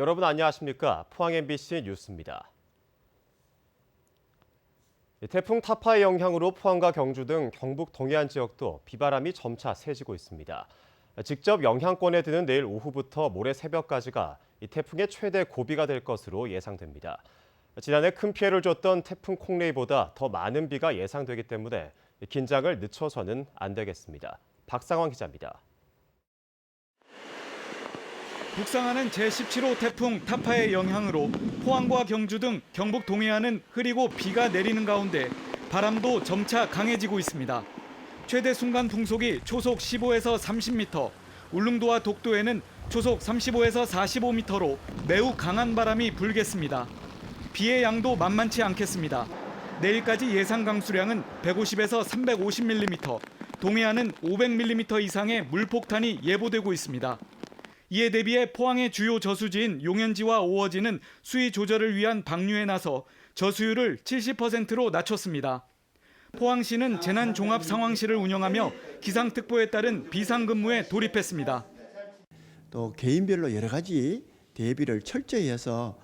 여러분 안녕하십니까? 포항 MBC 뉴스입니다. 태풍 타파의 영향으로 포항과 경주 등 경북 동해안 지역도 비바람이 점차 세지고 있습니다. 직접 영향권에 드는 내일 오후부터 모레 새벽까지가 이 태풍의 최대 고비가 될 것으로 예상됩니다. 지난해 큰 피해를 줬던 태풍 콩레이보다 더 많은 비가 예상되기 때문에 긴장을 늦춰서는 안 되겠습니다. 박상환 기자입니다. 북상하는 제17호 태풍 타파의 영향으로 포항과 경주 등 경북 동해안은 흐리고 비가 내리는 가운데 바람도 점차 강해지고 있습니다. 최대 순간 풍속이 초속 15에서 30m, 울릉도와 독도에는 초속 35에서 45m로 매우 강한 바람이 불겠습니다. 비의 양도 만만치 않겠습니다. 내일까지 예상 강수량은 150에서 350mm, 동해안은 500mm 이상의 물폭탄이 예보되고 있습니다. 이에 대비해 포항의 주요 저수지인 용현지와 오어지는 수위 조절을 위한 방류에 나서 저수율을 70%로 낮췄습니다. 포항시는 재난종합상황실을 운영하며 기상특보에 따른 비상근무에 돌입했습니다. 또 개인별로 여러 가지 대비를 철저히 해서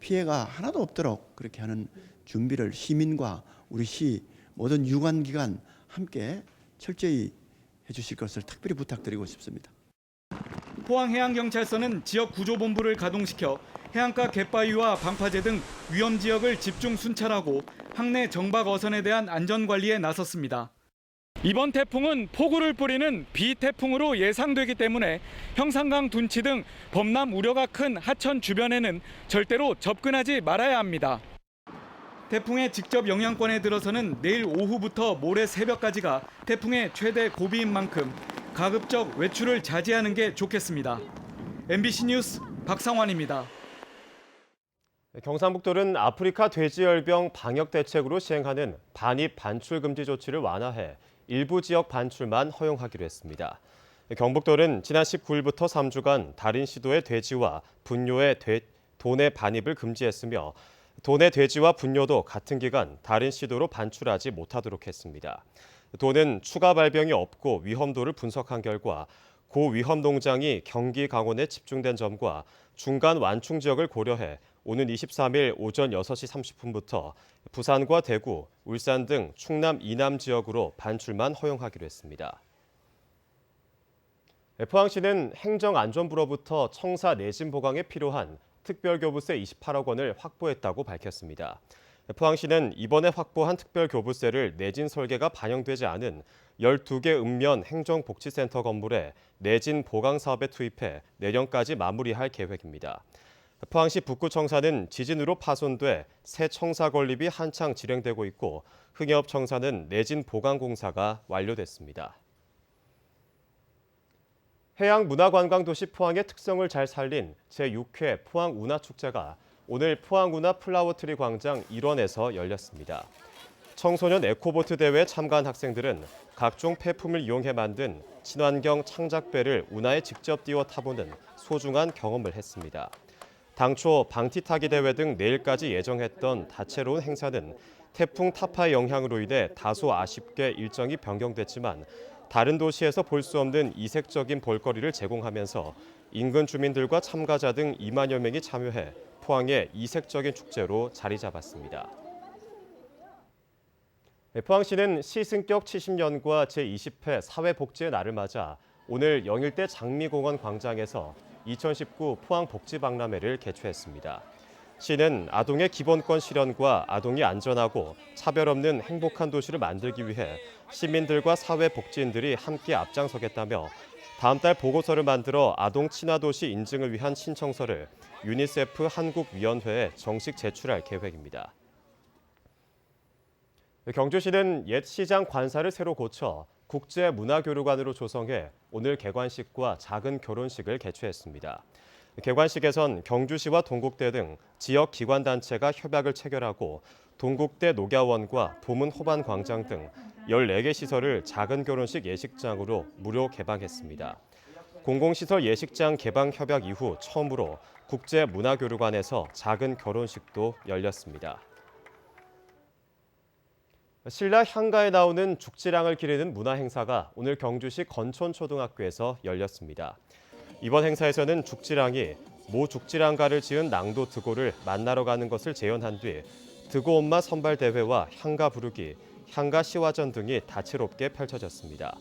피해가 하나도 없도록 그렇게 하는 준비를 시민과 우리 시 모든 유관기관 함께 철저히 해주실 것을 특별히 부탁드리고 싶습니다. 포항해양경찰서는 지역구조본부를 가동시켜 해안가 갯바위와 방파제 등 위험 지역을 집중 순찰하고 항내 정박 어선에 대한 안전관리에 나섰습니다. 이번 태풍은 폭우를 뿌리는 비태풍으로 예상되기 때문에 형산강 둔치 등 범람 우려가 큰 하천 주변에는 절대로 접근하지 말아야 합니다. 태풍의 직접 영향권에 들어서는 내일 오후부터 모레 새벽까지가 태풍의 최대 고비인 만큼 가급적 외출을 자제하는 게 좋겠습니다. MBC 뉴스 박상환입니다. 경상북도는 아프리카 돼지열병 방역 대책으로 시행하는 반입 반출 금지 조치를 완화해 일부 지역 반출만 허용하기로 했습니다. 경북도는 지난 19일부터 3주간 다른 시도의 돼지와 분뇨의 도내 반입을 금지했으며 도내 돼지와 분뇨도 같은 기간 다른 시도로 반출하지 못하도록 했습니다. 도는 추가 발병이 없고 위험도를 분석한 결과 고위험 농장이 경기 강원에 집중된 점과 중간 완충 지역을 고려해 오는 23일 오전 6시 30분부터 부산과 대구, 울산 등 충남 이남 지역으로 반출만 허용하기로 했습니다. 포항시는 행정안전부로부터 청사 내진 보강에 필요한 특별교부세 28억 원을 확보했다고 밝혔습니다. 포항시는 이번에 확보한 특별교부세를 내진 설계가 반영되지 않은 12개 읍면 행정복지센터 건물에 내진 보강 사업에 투입해 내년까지 마무리할 계획입니다. 포항시 북구청사는 지진으로 파손돼 새 청사 건립이 한창 진행되고 있고 흥해업 청사는 내진 보강 공사가 완료됐습니다. 해양문화관광도시 포항의 특성을 잘 살린 제6회 포항운하축제가 오늘 포항운하 플라워트리 광장 일원에서 열렸습니다. 청소년 에코보트 대회에 참가한 학생들은 각종 폐품을 이용해 만든 친환경 창작배를 운하에 직접 띄워 타보는 소중한 경험을 했습니다. 당초 방티타기 대회 등 내일까지 예정했던 다채로운 행사는 태풍 타파의 영향으로 인해 다소 아쉽게 일정이 변경됐지만 다른 도시에서 볼 수 없는 이색적인 볼거리를 제공하면서 인근 주민들과 참가자 등 2만여 명이 참여해 포항의 이색적인 축제로 자리 잡았습니다. 포항시는 시승격 70년과 제20회 사회복지의 날을 맞아 오늘 영일대 장미공원 광장에서 2019 포항복지박람회를 개최했습니다. 시는 아동의 기본권 실현과 아동이 안전하고 차별 없는 행복한 도시를 만들기 위해 시민들과 사회복지인들이 함께 앞장서겠다며 다음 달 보고서를 만들어 아동 친화 도시 인증을 위한 신청서를 유니세프 한국위원회에 정식 제출할 계획입니다. 경주시는 옛 시장 관사를 새로 고쳐 국제문화교류관으로 조성해 오늘 개관식과 작은 결혼식을 개최했습니다. 개관식에선 경주시와 동국대 등 지역 기관단체가 협약을 체결하고 동국대 녹야원과 보문 호반광장 등 14개 시설을 작은 결혼식 예식장으로 무료 개방했습니다. 공공시설 예식장 개방 협약 이후 처음으로 국제문화교류관에서 작은 결혼식도 열렸습니다. 신라 향가에 나오는 죽지랑을 기리는 문화행사가 오늘 경주시 건촌초등학교에서 열렸습니다. 이번 행사에서는 죽지랑이 모 죽지랑가를 지은 낭도 드고를 만나러 가는 것을 재연한 뒤 드고 엄마 선발 대회와 향가 부르기, 향가 시화전 등이 다채롭게 펼쳐졌습니다.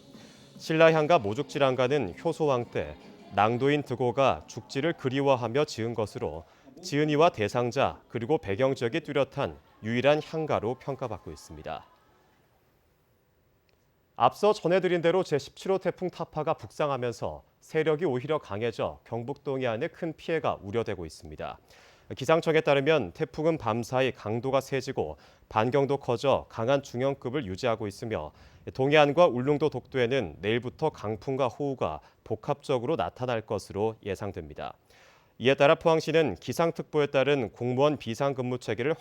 신라 향가 모죽지랑가는 효소왕 때 낭도인 드고가 죽지를 그리워하며 지은 것으로 지은이와 대상자 그리고 배경 지역이 뚜렷한 유일한 향가로 평가받고 있습니다. 앞서 전해드린 대로 제17호 태풍 타파가 북상하면서 세력이 오히려 강해져 경북 동해안에 큰 피해가 우려되고 있습니다. 기상청에 따르면 태풍은 밤사이 강도가 세지고 반경도 커져 강한 중형급을 유지하고 있으며 동해안과 울릉도 독도에는 내일부터 강풍과 호우가 복합적으로 나타날 것으로 예상됩니다. 이에 따라 포항시는 기상특보에 따른 공무원 비상근무 체계를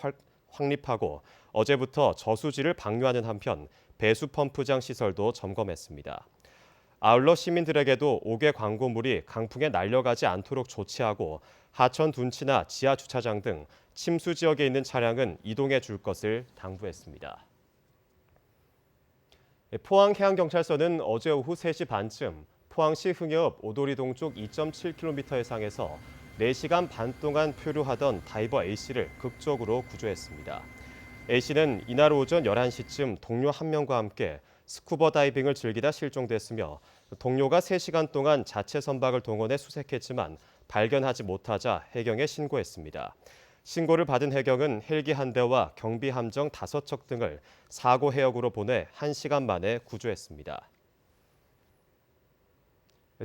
확립하고 어제부터 저수지를 방류하는 한편 배수 펌프장 시설도 점검했습니다. 아울러 시민들에게도 옥외 광고물이 강풍에 날려가지 않도록 조치하고 하천 둔치나 지하 주차장 등 침수 지역에 있는 차량은 이동해 줄 것을 당부했습니다. 포항해양경찰서는 어제 오후 3시 반쯤 포항시 흥해읍 오도리동 쪽 2.7km 해상에서 4시간 반 동안 표류하던 다이버 A씨를 극적으로 구조했습니다. A씨는 이날 오전 11시쯤 동료 1명과 함께 스쿠버 다이빙을 즐기다 실종됐으며 동료가 3시간 동안 자체 선박을 동원해 수색했지만 발견하지 못하자 해경에 신고했습니다. 신고를 받은 해경은 헬기 1대와 경비 함정 5척 등을 사고 해역으로 보내 1시간 만에 구조했습니다.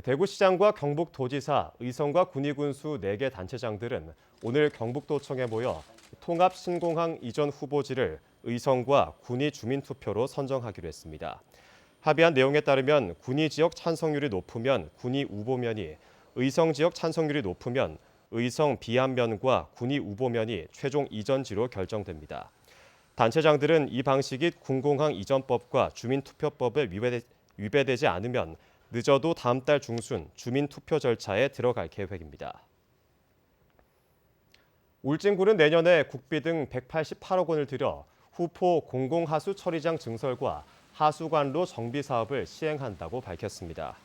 대구시장과 경북도지사, 의성과 군의군수 4개 단체장들은 오늘 경북도청에 모여 통합신공항 이전 후보지를 의성과 군의 주민투표로 선정하기로 했습니다. 합의한 내용에 따르면 군의 지역 찬성률이 높으면 군의 우보면이, 의성 지역 찬성률이 높으면 의성 비안면과 군의 우보면이 최종 이전지로 결정됩니다. 단체장들은 이 방식이 군공항 이전법과 주민투표법에 위배되지 않으면 늦어도 다음 달 중순 주민투표 절차에 들어갈 계획입니다. 울진군은 내년에 국비 등 188억 원을 들여 후포 공공하수 처리장 증설과 하수관로 정비 사업을 시행한다고 밝혔습니다.